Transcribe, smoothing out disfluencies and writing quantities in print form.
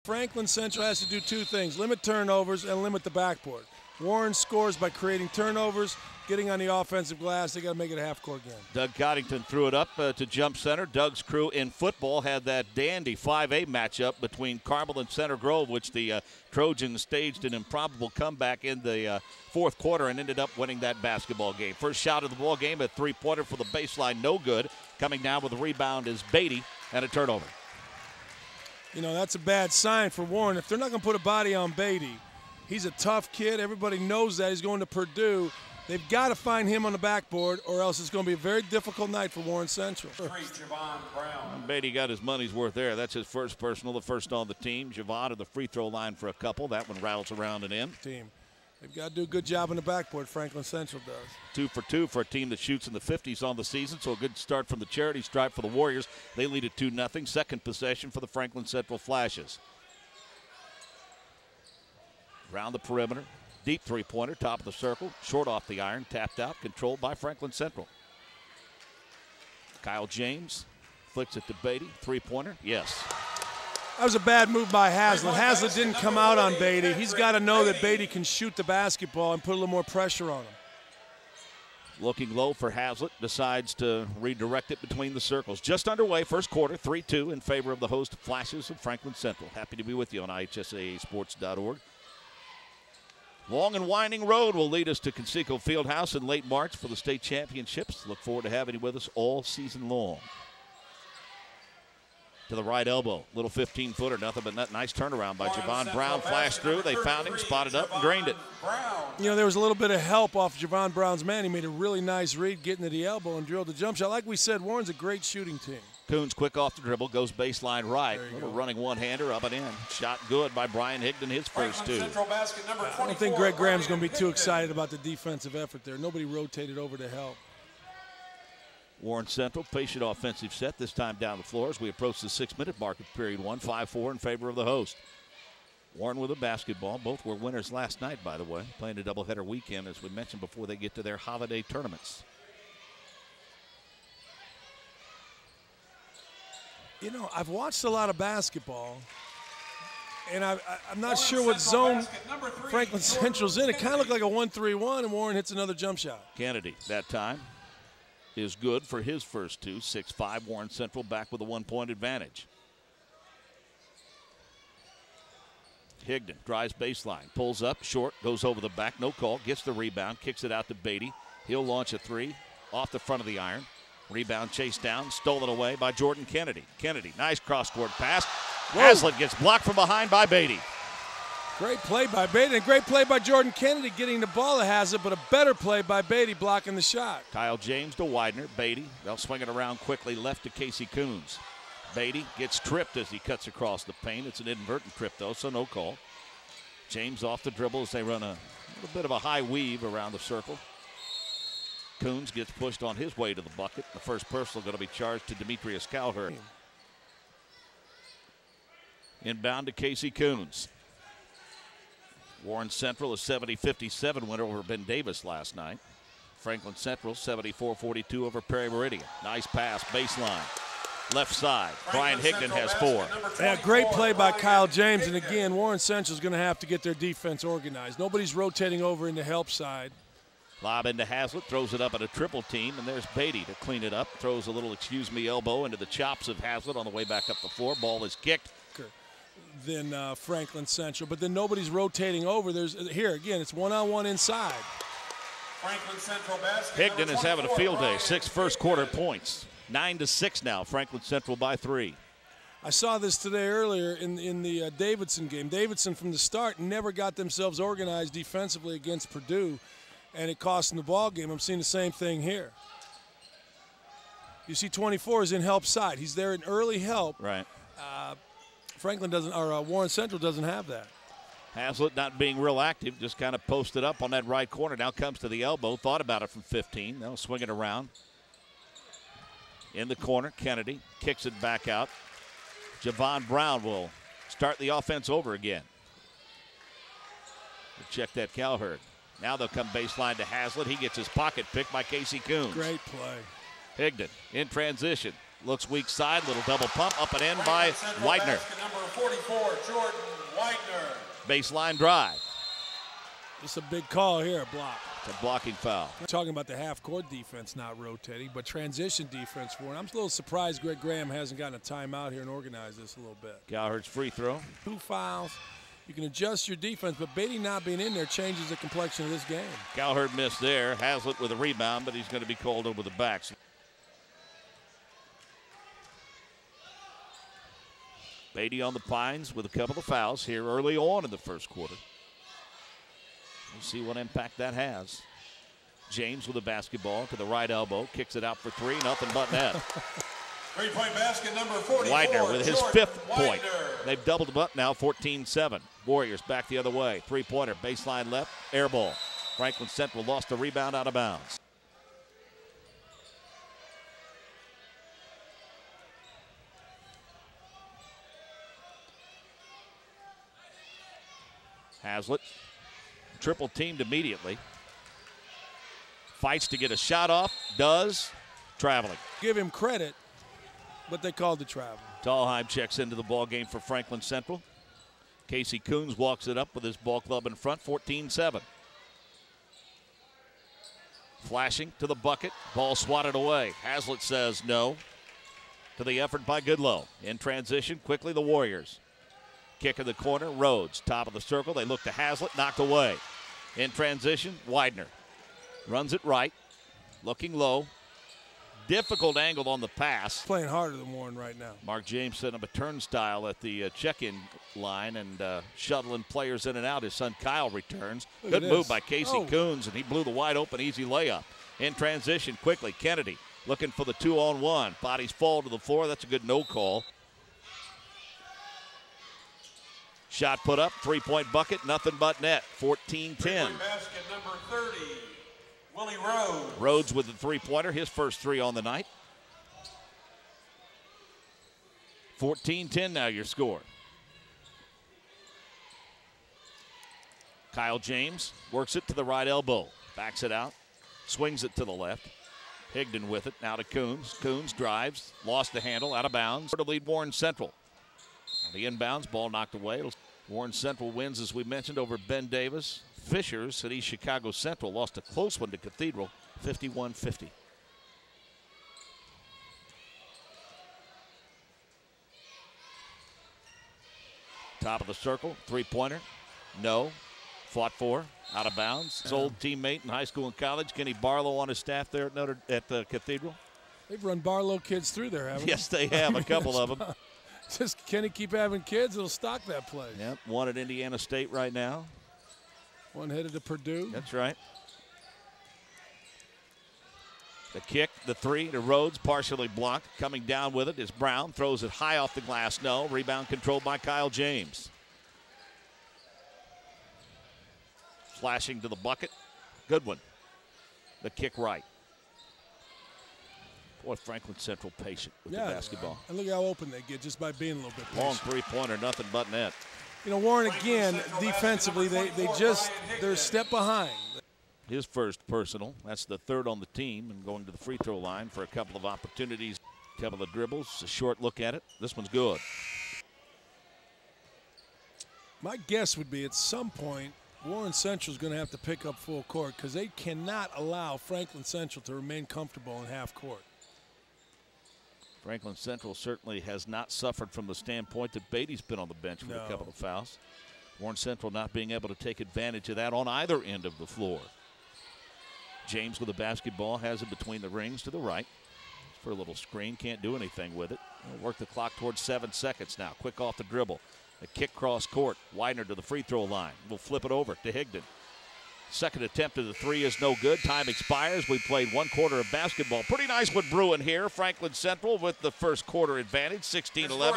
Franklin Central has to do two things: limit turnovers and limit the backboard. Warren scores by creating turnovers, getting on the offensive glass. They got to make it a half-court game. Doug Coddington threw it up to jump center. Doug's crew in football had that dandy 5A matchup between Carmel and Center Grove, which the Trojans staged an improbable comeback in the fourth quarter and ended up winning that basketball game. First shot of the ball game, a three-pointer for the baseline, no good. Coming down with a rebound is Beatty and a turnover. You know, that's a bad sign for Warren. If they're not going to put a body on Beatty, he's a tough kid. Everybody knows that. He's going to Purdue. They've got to find him on the backboard, or else it's going to be a very difficult night for Warren Central. Beatty got his money's worth there. That's his first personal, the first on the team. Javon to the free throw line for a couple. That one rattles around and in. They've got to do a good job on the backboard, Franklin Central does. 2 for 2 for a team that shoots in the 50s on the season, so a good start from the charity stripe for the Warriors. They lead at 2-0. Second possession for the Franklin Central Flashes. Around the perimeter. Deep three-pointer, top of the circle, short off the iron, tapped out, controlled by Franklin Central. Kyle James flicks it to Beatty, three-pointer, yes. That was a bad move by Haslett. Haslett didn't come out on Beatty. He's got to know that Beatty can shoot the basketball and put a little more pressure on him. Looking low for Haslett, decides to redirect it between the circles. Just underway, first quarter, 3-2 in favor of the host Flashes of Franklin Central. Happy to be with you on IHSAAsports.org. Long and winding road will lead us to Conseco Fieldhouse in late March for the state championships. Look forward to having you with us all season long. To the right elbow, little 15-footer, nothing but net. Nice turnaround by Javon Brown. Flashed through, they found him, spotted up, and drained it. You know, there was a little bit of help off Javon Brown's man. He made a really nice read, getting to the elbow and drilled the jump shot. Like we said, Warren's a great shooting team. Coons quick off the dribble, goes baseline right. Little running one-hander up and in. Shot good by Brian Higdon, his first two. I don't think Greg Graham's going to be too excited about the defensive effort there. Nobody rotated over to help. Warren Central, patient offensive set, this time down the floor as we approach the 6-minute mark of period one. 5-4 in favor of the host. Warren with a basketball. Both were winners last night, by the way, playing a doubleheader weekend, as we mentioned, before they get to their holiday tournaments. You know, I've watched a lot of basketball, and I'm not sure what zone Franklin Central's in. It kind of looked like a 1-3-1, and Warren hits another jump shot. Kennedy that time is good for his first two. 6-5, Warren Central back with a 1-point advantage. Higdon drives baseline, pulls up, short, goes over the back, no call, gets the rebound, kicks it out to Beatty. He'll launch a three off the front of the iron. Rebound chased down, stolen away by Jordan Kennedy. Kennedy, nice cross-court pass. Haslett gets blocked from behind by Beatty. Great play by Beatty, and great play by Jordan Kennedy getting the ball to Haslett, but a better play by Beatty blocking the shot. Kyle James to Widener. Beatty, they'll swing it around quickly, left to Casey Coons. Beatty gets tripped as he cuts across the paint. It's an inadvertent trip, though, so no call. James off the dribble as they run a little bit of a high weave around the circle. Coons gets pushed on his way to the bucket. The first personal going to be charged to Demetrius Calhern. Inbound to Casey Coons. Warren Central, a 70-57 win over Ben Davis last night. Franklin Central, 74-42 over Perry Meridian. Nice pass, baseline. Left side, Brian Higdon has 4. Yeah, great play by Kyle James. And again, Warren Central's going to have to get their defense organized. Nobody's rotating over into help side. Lob into Haslett, throws it up at a triple team, and there's Beatty to clean it up. Throws a little excuse-me elbow into the chops of Haslett on the way back up the floor. Ball is kicked. Than Franklin Central, but then nobody's rotating over. Here again, it's one-on-one inside. Franklin Central basket. Higdon is having a field day. 6 first quarter points. 9-6 now. Franklin Central by 3. I saw this today earlier in the Davidson game. Davidson from the start never got themselves organized defensively against Purdue, and it cost them the ball game. I'm seeing the same thing here. You see 24 is in help side. He's there in early help. Right. Franklin doesn't, or Warren Central doesn't have that. Haslett not being real active, just kind of posted up on that right corner. Now comes to the elbow, thought about it from 15. They'll swing it around. In the corner, Kennedy kicks it back out. Javon Brown will start the offense over again. We'll check that Calhern. Now they'll come baseline to Haslett. He gets his pocket picked by Casey Coons. Great play. Higdon in transition. Looks weak side, little double pump, up and in by Widener. Basket number 44, Jordan Widener. Baseline drive. It's a big call here, a block. It's a blocking foul. We're talking about the half-court defense not rotating, but transition defense for him. I'm a little surprised Greg Graham hasn't gotten a timeout here and organized this a little bit. Gallagher's free throw. 2 fouls. You can adjust your defense, but Beatty not being in there changes the complexion of this game. Gallagher missed there. Hazlitt with a rebound, but he's going to be called over the backs. Beatty on the Pines with a couple of fouls here early on in the first quarter. We'll see what impact that has. James with a basketball to the right elbow, kicks it out for three, nothing but net. Three-point basket number 44. Widener with his Jordan 5th point. Widener. They've doubled him up now, 14-7. Warriors back the other way. Three-pointer, baseline left, air ball. Franklin Central lost the rebound out of bounds. Hazlitt, triple teamed immediately. Fights to get a shot off, does, traveling. Give him credit, but they called the travel. Dahlheim checks into the ball game for Franklin Central. Casey Coons walks it up with his ball club in front, 14-7. Flashing to the bucket, ball swatted away. Hazlitt says no to the effort by Goodlow. In transition, quickly the Warriors. Kick in the corner, Rhodes, top of the circle. They look to Hazlitt, knocked away. In transition, Widener runs it right, looking low. Difficult angle on the pass. Playing harder than Warren right now. Mark James set up a turnstile at the check-in line and shuttling players in and out. His son Kyle returns. Good move by Casey Coons, and he blew the wide open easy layup. In transition, quickly, Kennedy looking for the 2-on-1. Bodies fall to the floor. That's a good no call. Shot put up, three-point bucket, nothing but net, 14-10. Basket number 30, Willie Rhodes. Rhodes with the three-pointer, his first three on the night. 14-10 now your score. Kyle James works it to the right elbow, backs it out, swings it to the left. Higdon with it, now to Coons. Coons drives, lost the handle, out of bounds. To lead Warren Central. The inbounds, ball knocked away. Warren Central wins, as we mentioned, over Ben Davis. Fishers at East Chicago Central lost a close one to Cathedral, 51-50. Top of the circle, three-pointer, no. Fought for, out of bounds. His old teammate in high school and college, Kenny Barlow, on his staff there at the Cathedral. They've run Barlow kids through there, haven't they? Yes, they have, a couple of them. Just Kenny keep having kids, it'll stock that place. Yep, one at Indiana State right now. One headed to Purdue. That's right. The kick, the three to Rhodes, partially blocked. Coming down with it is Brown, throws it high off the glass, no. Rebound controlled by Kyle James. Flashing to the bucket, good one. The kick right. Boy, Franklin Central patient with the basketball. And look how open they get just by being a little bit patient. Long three-pointer, nothing but net. You know, Warren, again, defensively, they're a step behind. His first personal. That's the third on the team, and going to the free throw line for a couple of opportunities. A couple of dribbles, a short look at it. This one's good. My guess would be at some point, Warren Central is going to have to pick up full court because they cannot allow Franklin Central to remain comfortable in half court. Franklin Central certainly has not suffered from the standpoint that Beatty's been on the bench with a couple of fouls. Warren Central not being able to take advantage of that on either end of the floor. James with the basketball, has it between the rings to the right. For a little screen, can't do anything with it. We'll work the clock towards 7 seconds now. Quick off the dribble. A kick cross court. Widener to the free throw line. We'll flip it over to Higdon. Second attempt at the three is no good. Time expires. We played 1 quarter of basketball. Pretty nice one brewing here. Franklin Central with the first quarter advantage, 16-11.